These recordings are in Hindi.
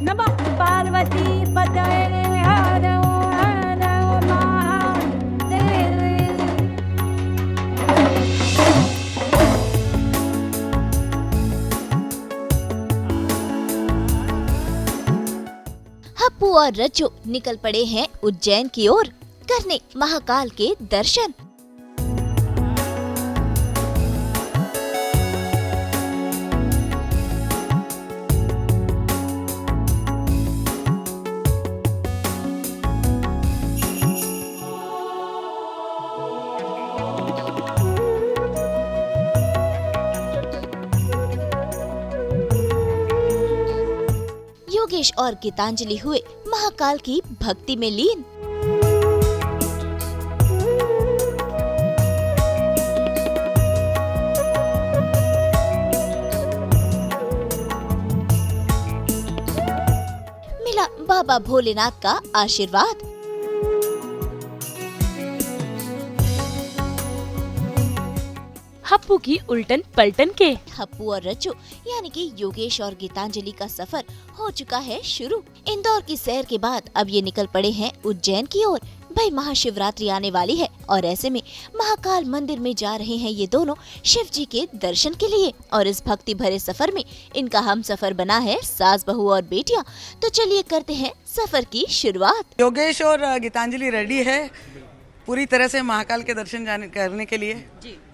नमः पार्वती पतये हर हर महादेव। हप्पू और रज्जू निकल पड़े हैं उज्जैन की ओर करने महाकाल के दर्शन। योगेश और गीतांजलि हुए महाकाल की भक्ति में लीन। मिला बाबा भोलेनाथ का आशीर्वाद। हप्पू की उल्टन पलटन के हप्पू और रज्जू यानी कि योगेश और गीतांजलि का सफर हो चुका है शुरू। इंदौर की सैर के बाद अब ये निकल पड़े हैं उज्जैन की ओर। भाई महाशिवरात्रि आने वाली है और ऐसे में महाकाल मंदिर में जा रहे हैं ये दोनों शिव जी के दर्शन के लिए। और इस भक्ति भरे सफर में इनका हम सफर बना है सास बहू और बेटियां। तो चलिए करते हैं सफर की शुरुआत। योगेश और गीतांजलि रेडी है पूरी तरह से महाकाल के दर्शन करने के लिए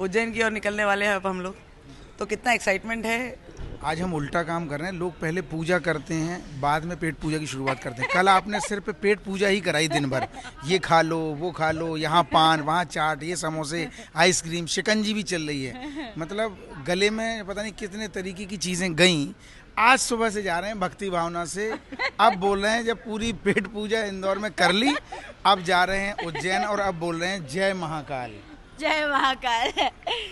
उज्जैन की ओर निकलने वाले हैं अब हम लोग। तो कितना एक्साइटमेंट है। आज हम उल्टा काम कर रहे हैं। लोग पहले पूजा करते हैं, बाद में पेट पूजा की शुरुआत करते हैं। कल आपने सिर्फ पेट पूजा ही कराई दिन भर। ये खा लो, वो खा लो, यहाँ पान, वहाँ चाट, ये समोसे, आइसक्रीम, शिकंजी भी चल रही है। मतलब गले में पता नहीं कितने तरीके की चीज़ें गईं। आज सुबह से जा रहे हैं भक्ति भावना से। अब बोल रहे हैं जब पूरी पेट पूजा इंदौर में कर ली, अब जा रहे हैं उज्जैन और अब बोल रहे हैं जय महाकाल। जय महाकाल।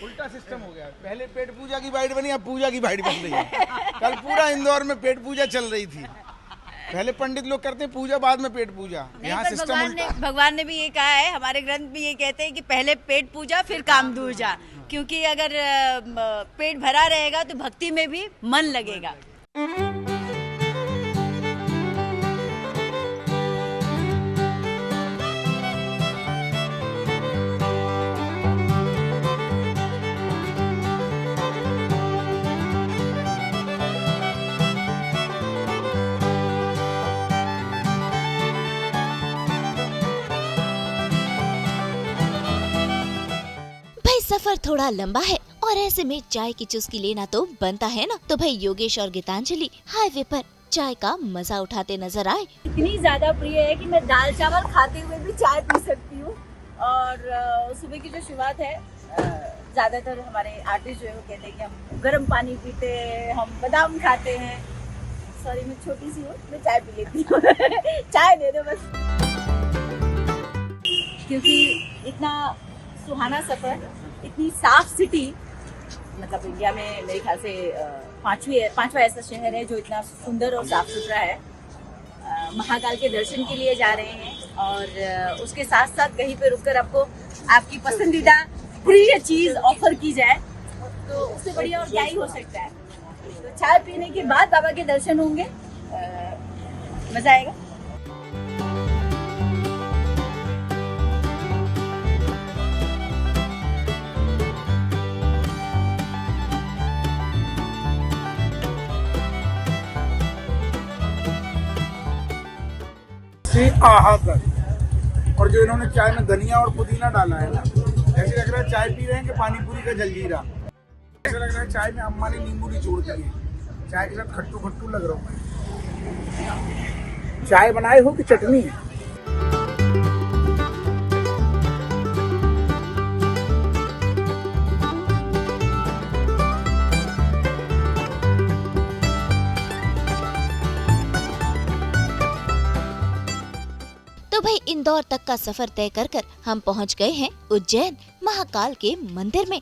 उल्टा सिस्टम हो गया। पहले पेट पूजा की बाइट बनी, अब पूजा की बाइट बन रही है। कल पूरा इंदौर में पेट पूजा चल रही थी। पहले पंडित लोग करते हैं पूजा, बाद में पेट पूजा। यहाँ सिस्टम भगवान ने भी ये कहा है, हमारे ग्रंथ भी ये कहते हैं कि पहले पेट पूजा फिर काम दूजा। क्योंकि अगर पेट भरा रहेगा तो भक्ति में भी मन लगेगा। सफर थोड़ा लंबा है और ऐसे में चाय की चुस्की लेना तो बनता है ना। तो भाई योगेश और गीतांजलि हाईवे पर चाय का मजा उठाते नजर आए। इतनी ज्यादा प्रिय है कि मैं दाल चावल खाते हुए भी चाय पी सकती हूँ। और सुबह की जो शुरुआत है, ज्यादातर हमारे आर्टिस्ट जो है वो कहते हैं कि हम गर्म पानी पीते हैं, हम बादाम खाते हैं। सॉरी मैं छोटी सी हूँ, मैं चाय पी लेती हूँ। चाय दे दो बस। क्योंकि इतना सुहाना सफर, इतनी साफ सिटी, मतलब इंडिया में मेरे ख्याल से पांचवा ऐसा शहर है जो इतना सुंदर और साफ सुथरा है। महाकाल के दर्शन के लिए जा रहे हैं और उसके साथ साथ कहीं पे रुककर आपको आपकी पसंदीदा प्रिय चीज ऑफर की जाए तो उससे बढ़िया और क्या ही हो सकता है। तो चाय पीने के बाद बाबा के दर्शन होंगे, मजा आएगा। आहत और जो इन्होंने चाय में धनिया और पुदीना डाला है ना, ऐसे लग रहा है चाय पी रहे हैं कि पानी पूरी का जलजीरा। ऐसा लग रहा है चाय में अम्मा ने नींबू निचोड़ दी है। चाय के साथ खट्टू खट्टू लग रहा हूँ मैं। चाय बनाए हो कि चटनी? तो भाई इंदौर तक का सफर तय कर हम पहुंच गए हैं उज्जैन महाकाल के मंदिर में।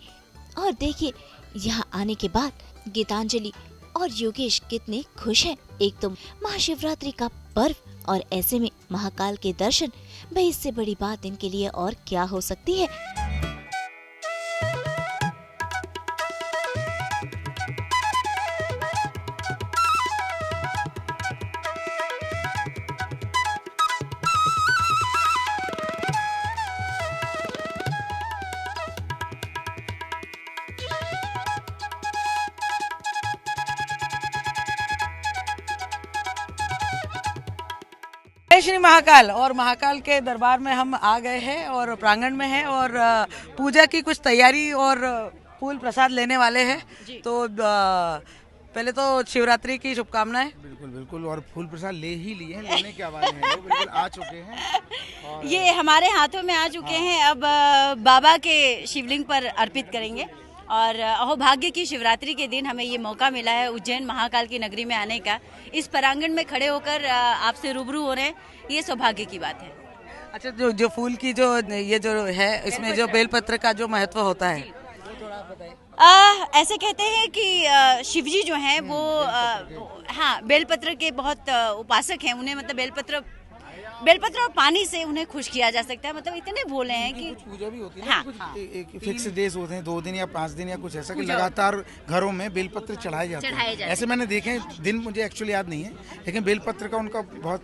और देखिए यहाँ आने के बाद गीतांजलि और योगेश कितने खुश हैं। एक तो महाशिवरात्रि का पर्व और ऐसे में महाकाल के दर्शन, भाई इससे बड़ी बात इनके लिए और क्या हो सकती है। जय श्री महाकाल। और महाकाल के दरबार में हम आ गए हैं और प्रांगण में हैं और पूजा की कुछ तैयारी और फूल प्रसाद लेने वाले हैं। तो पहले तो शिवरात्रि की शुभकामनाएं। बिल्कुल बिल्कुल, और फूल प्रसाद ले ही लिए हैं, लेने क्या वाले हैं, लोग बिल्कुल आ चुके हैं और ये हमारे हाथों में आ चुके हैं। अब बाबा के शिवलिंग पर अर्पित करेंगे। और अहोभाग्य की शिवरात्रि के दिन हमें ये मौका मिला है उज्जैन महाकाल की नगरी में आने का। इस प्रांगण में खड़े होकर आपसे रूबरू हो रहे हैं, ये सौभाग्य की बात है। अच्छा, जो फूल की जो ये जो है, इसमें जो बेलपत्र का जो महत्व होता है, ऐसे कहते हैं कि शिवजी जो हैं वो हाँ, बेलपत्र के बहुत उपासक हैं। उन्हें मतलब बेलपत्र और पानी से उन्हें खुश किया जा सकता है। मतलब इतने भोले हैं कि कुछ पूजा भी होती है हाँ, ना, कुछ एक फिक्स डेज होते हैं, 2 दिन या 5 दिन या कुछ ऐसा कि लगातार घरों में बेलपत्र चढ़ाए जाते हैं। ऐसे मैंने देखे हैं, दिन मुझे एक्चुअली याद नहीं है, लेकिन बेलपत्र का उनका बहुत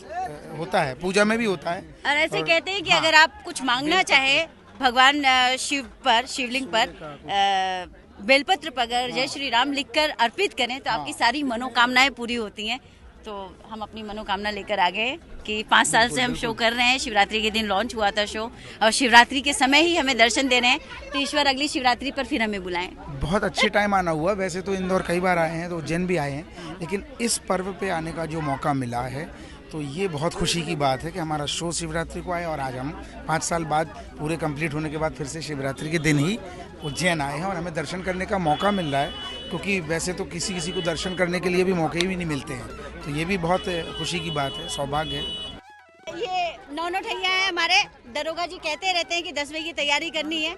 होता है, पूजा में भी होता है। और ऐसे कहते हैं कि अगर आप कुछ मांगना चाहे भगवान शिव पर, शिवलिंग पर बेलपत्र पर अगर जय श्री राम लिखकर अर्पित करें तो आपकी सारी मनोकामनाएं पूरी होती हैं। तो हम अपनी मनोकामना लेकर आ गए कि 5 साल से हम शो कर रहे हैं। शिवरात्रि के दिन लॉन्च हुआ था शो और शिवरात्रि के समय ही हमें दर्शन दे रहे हैं। तो ईश्वर अगली शिवरात्रि पर फिर हमें बुलाएं। बहुत अच्छे टाइम आना हुआ। वैसे तो इंदौर कई बार आए हैं, तो उज्जैन भी आए हैं, लेकिन इस पर्व पे आने का जो मौका मिला है तो ये बहुत खुशी की बात है कि हमारा शो शिवरात्रि को आए और आज हम 5 साल बाद पूरे कंप्लीट होने के बाद फिर से शिवरात्रि के दिन ही उज्जैन आए हैं और हमें दर्शन करने का मौका मिल रहा है, क्योंकि वैसे तो किसी किसी को दर्शन करने के लिए भी मौके भी नहीं मिलते हैं। तो ये भी बहुत खुशी की बात है, सौभाग्य है। ये नौनोठैया है हमारे। दरोगा जी कहते रहते हैं कि 10 बजे की तैयारी करनी है।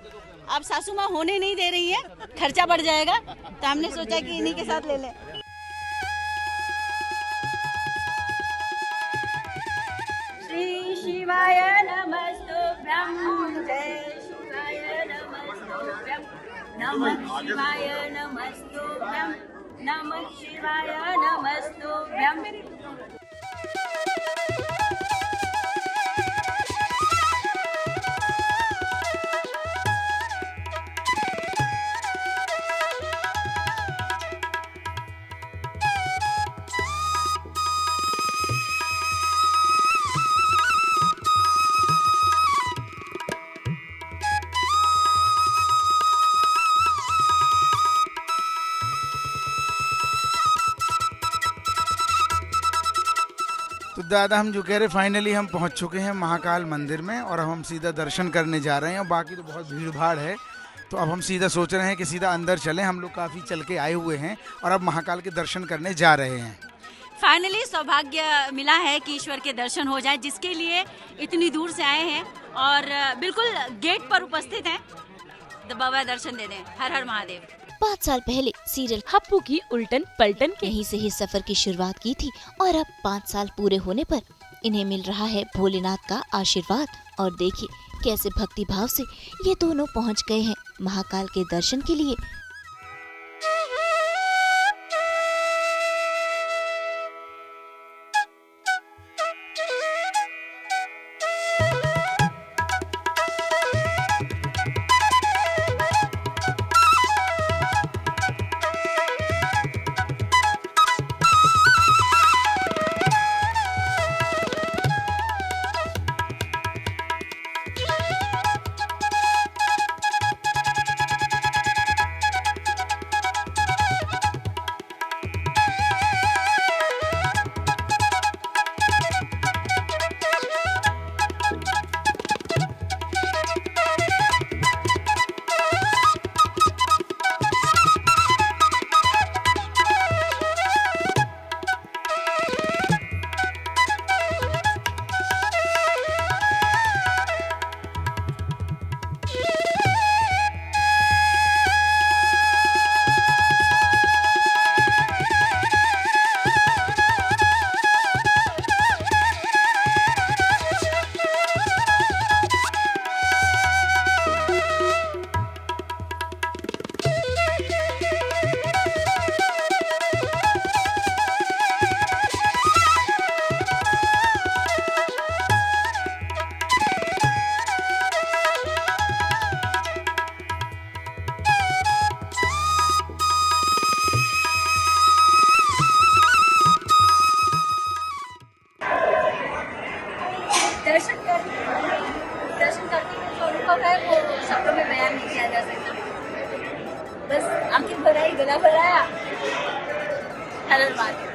अब सासू माँ होने नहीं दे रही है, खर्चा बढ़ जाएगा, तो हमने सोचा कि इन्हीं के साथ ले लें। श्री शिवाय नमस्तुभ्यं, जय शिवाय नमस्तुभ्यं, नमः शिवाय नमस्तुभ्यं, नमः शिवाय नमस्तुभ्यं। तो दादा, हम जो कह रहे, फाइनली हम पहुंच चुके हैं महाकाल मंदिर में और अब हम सीधा दर्शन करने जा रहे हैं। और बाकी तो बहुत भीड़ भाड़ है, तो अब हम सीधा सोच रहे हैं कि सीधा अंदर चलें। हम लोग काफ़ी चल के आए हुए हैं और अब महाकाल के दर्शन करने जा रहे हैं। फाइनली सौभाग्य मिला है कि ईश्वर के दर्शन हो जाए, जिसके लिए इतनी दूर से आए हैं और बिल्कुल गेट पर उपस्थित हैं। तो बाबा दर्शन दे दें। हर हर महादेव। 5 साल पहले सीरियल हप्पू की उल्टन पलटन के यहीं से ही सफर की शुरुआत की थी और अब 5 साल पूरे होने पर इन्हें मिल रहा है भोलेनाथ का आशीर्वाद। और देखिए कैसे भक्ति भाव से ये दोनों पहुंच गए हैं महाकाल के दर्शन के लिए। भाव है वो शब्दों में बयान नहीं किया जा सकता। बस आंखें भर आई, गला भर आया। हर हर महादेव।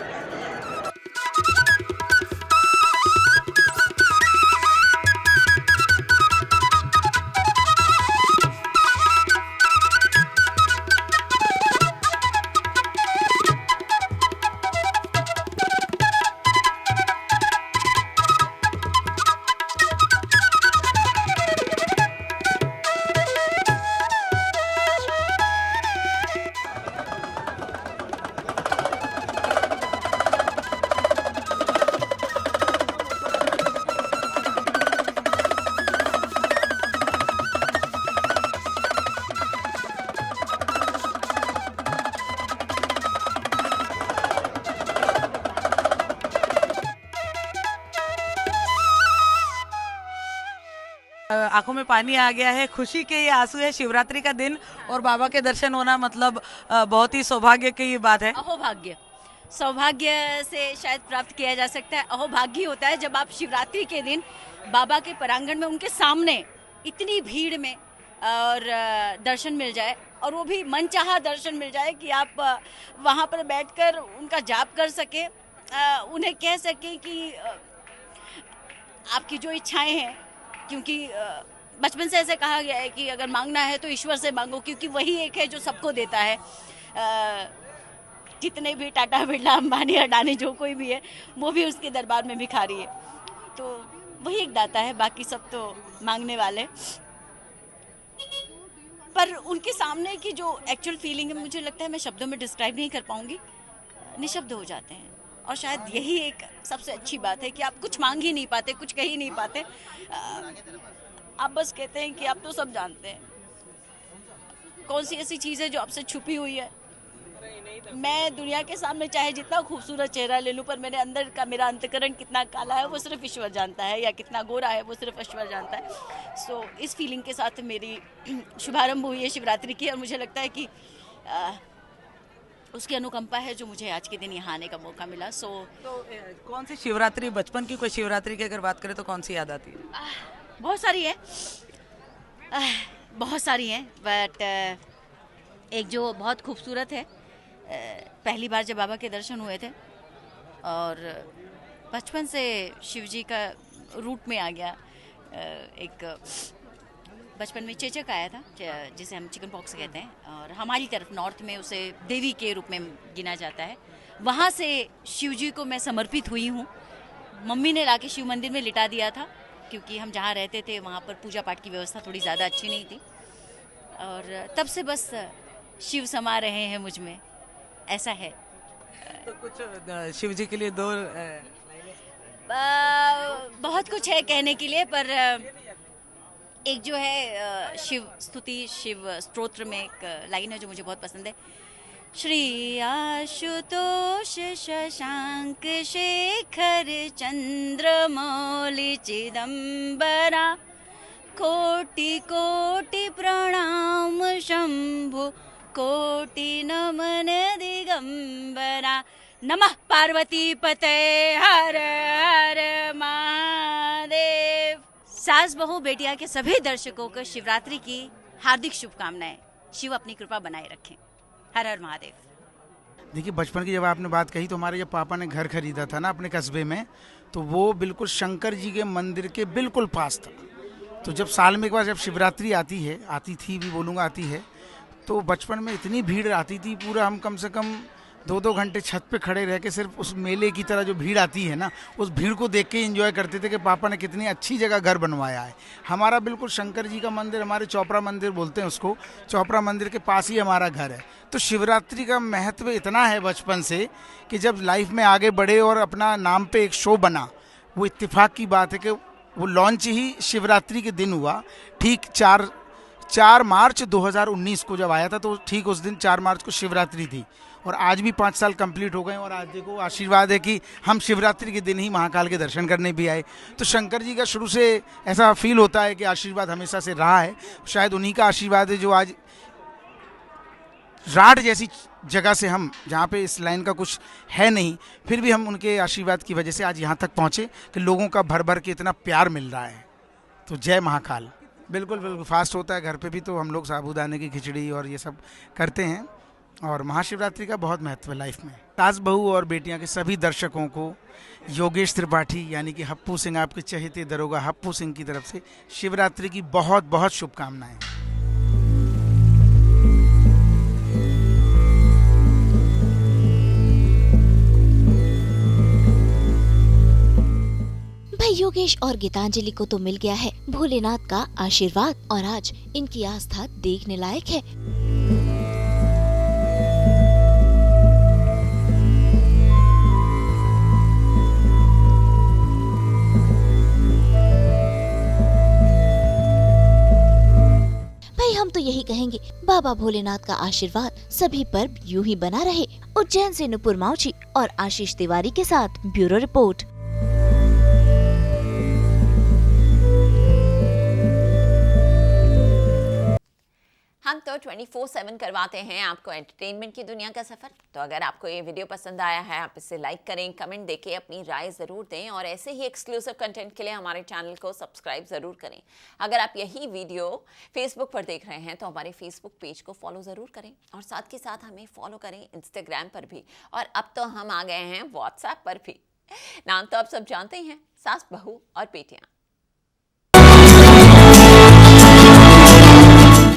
आंखों में पानी आ गया है, खुशी के ये आंसू है। शिवरात्रि का दिन और बाबा के दर्शन होना मतलब बहुत ही सौभाग्य की बात है। अहोभाग्य, सौभाग्य से शायद प्राप्त किया जा सकता है। अहोभाग्य होता है जब आप शिवरात्रि के दिन बाबा के प्रांगण में उनके सामने इतनी भीड़ में और दर्शन मिल जाए, और वो भी मनचाहा दर्शन मिल जाए कि आप वहाँ पर बैठकर उनका जाप कर सके, उन्हें कह सके कि आपकी जो इच्छाएं हैं, क्योंकि बचपन से ऐसे कहा गया है कि अगर मांगना है तो ईश्वर से मांगो, क्योंकि वही एक है जो सबको देता है। जितने भी टाटा बिरला अंबानी अडानी जो कोई भी है वो भी उसके दरबार में भिखारी है, तो वही एक दाता है, बाकी सब तो मांगने वाले। पर उनके सामने की जो एक्चुअल फीलिंग है, मुझे लगता है मैं शब्दों में डिस्क्राइब नहीं कर पाऊंगी, निशब्द हो जाते हैं। और शायद यही एक सबसे अच्छी बात है कि आप कुछ मांग ही नहीं पाते, कुछ कह ही नहीं पाते, आप बस कहते हैं कि आप तो सब जानते हैं। कौन सी ऐसी चीज़ है जो आपसे छुपी हुई है? मैं दुनिया के सामने चाहे जितना खूबसूरत चेहरा ले लूं, पर मेरे अंदर का मेरा अंतकरण कितना काला है वो सिर्फ ईश्वर जानता है, या कितना गोरा है वो सिर्फ ईश्वर जानता है। सो इस फीलिंग के साथ मेरी शुभारंभ हुई है शिवरात्रि की, और मुझे लगता है कि उसकी अनुकंपा है जो मुझे आज के दिन यहाँ आने का मौका मिला। तो कौन सी शिवरात्रि, बचपन की कोई शिवरात्रि की अगर बात करें तो कौन सी याद आती है? बहुत सारी है, बहुत सारी हैं, बट एक जो बहुत खूबसूरत है, पहली बार जब बाबा के दर्शन हुए थे और बचपन से शिव जी का रूट में आ गया। एक बचपन में चेचक आया था जिसे हम चिकन पॉक्स कहते हैं, और हमारी तरफ नॉर्थ में उसे देवी के रूप में गिना जाता है। वहाँ से शिव जी को मैं समर्पित हुई हूँ। मम्मी ने लाके शिव मंदिर में लिटा दिया था, क्योंकि हम जहाँ रहते थे वहाँ पर पूजा पाठ की व्यवस्था थोड़ी ज़्यादा अच्छी नहीं थी, और तब से बस शिव समा रहे हैं मुझ में, ऐसा है। तो कुछ शिव जी के लिए दो बहुत कुछ है कहने के लिए, पर एक जो है शिव स्तुति, शिव स्तोत्र में एक लाइन है जो मुझे बहुत पसंद है। श्री आशुतोष शशांक शेखर चंद्र मौलि चिदंबरा, कोटि कोटि प्रणाम शंभु, कोटि नमन दिगंबरा। नमः पार्वती पते हर हर महादेव। सास बहू बेटिया के सभी दर्शकों को शिवरात्रि की हार्दिक शुभकामनाएं। शिव अपनी कृपा बनाए रखें। हर हर महादेव। देखिए, बचपन की जब आपने बात कही तो हमारे जब पापा ने घर खरीदा था ना अपने कस्बे में, तो वो बिल्कुल शंकर जी के मंदिर के बिल्कुल पास था। तो जब साल में एक बार जब शिवरात्रि आती थी भी बोलूँगा, आती है, तो बचपन में इतनी भीड़ आती थी, पूरा हम कम से कम 2-2 घंटे छत पे खड़े रह के सिर्फ उस मेले की तरह जो भीड़ आती है ना, उस भीड़ को देख के एंजॉय करते थे कि पापा ने कितनी अच्छी जगह घर बनवाया है। हमारा बिल्कुल शंकर जी का मंदिर, हमारे चोपड़ा मंदिर बोलते हैं उसको, चोपड़ा मंदिर के पास ही हमारा घर है। तो शिवरात्रि का महत्व इतना है बचपन से कि जब लाइफ में आगे बढ़े और अपना नाम पे एक शो बना, वो इत्तेफाक की बात है कि वो लॉन्च ही शिवरात्रि के दिन हुआ। ठीक 4 मार्च 2019 को जब आया था, तो ठीक उस दिन 4 मार्च को शिवरात्रि थी, और आज भी 5 साल कंप्लीट हो गए। और आज देखो, आशीर्वाद है कि हम शिवरात्रि के दिन ही महाकाल के दर्शन करने भी आए। तो शंकर जी का शुरू से ऐसा फील होता है कि आशीर्वाद हमेशा से रहा है। शायद उन्हीं का आशीर्वाद है जो आज राठ जैसी जगह से हम, जहाँ पे इस लाइन का कुछ है नहीं, फिर भी हम उनके आशीर्वाद की वजह से आज यहाँ तक पहुँचे कि लोगों का भर भर के इतना प्यार मिल रहा है। तो जय महाकाल। बिल्कुल बिल्कुल फास्ट होता है घर पे भी, तो हम लोग साबूदाने की खिचड़ी और ये सब करते हैं। और महाशिवरात्रि का बहुत महत्व है लाइफ में। सास बहू और बेटियां के सभी दर्शकों को योगेश त्रिपाठी यानी कि हप्पू सिंह, आपके चहेते दरोगा हप्पू सिंह की तरफ से शिवरात्रि की बहुत बहुत शुभकामनाएं। भाई योगेश और गीतांजलि को तो मिल गया है भोलेनाथ का आशीर्वाद और आज इनकी आस्था देखने लायक है। भाई हम तो यही कहेंगे, बाबा भोलेनाथ का आशीर्वाद सभी पर यूं ही बना रहे। उज्जैन से नुपुर माउची और आशीष तिवारी के साथ ब्यूरो रिपोर्ट। हम तो 24/7 करवाते हैं आपको एंटरटेनमेंट की दुनिया का सफ़र। तो अगर आपको ये वीडियो पसंद आया है, आप इसे लाइक करें, कमेंट देके अपनी राय ज़रूर दें और ऐसे ही एक्सक्लूसिव कंटेंट के लिए हमारे चैनल को सब्सक्राइब ज़रूर करें। अगर आप यही वीडियो फेसबुक पर देख रहे हैं तो हमारे फेसबुक पेज को फॉलो ज़रूर करें और साथ के साथ हमें फॉलो करें इंस्टाग्राम पर भी। और अब तो हम आ गए हैं व्हाट्सएप पर भी। नाम तो आप सब जानते हैं, सास बहू और बेटियाँ।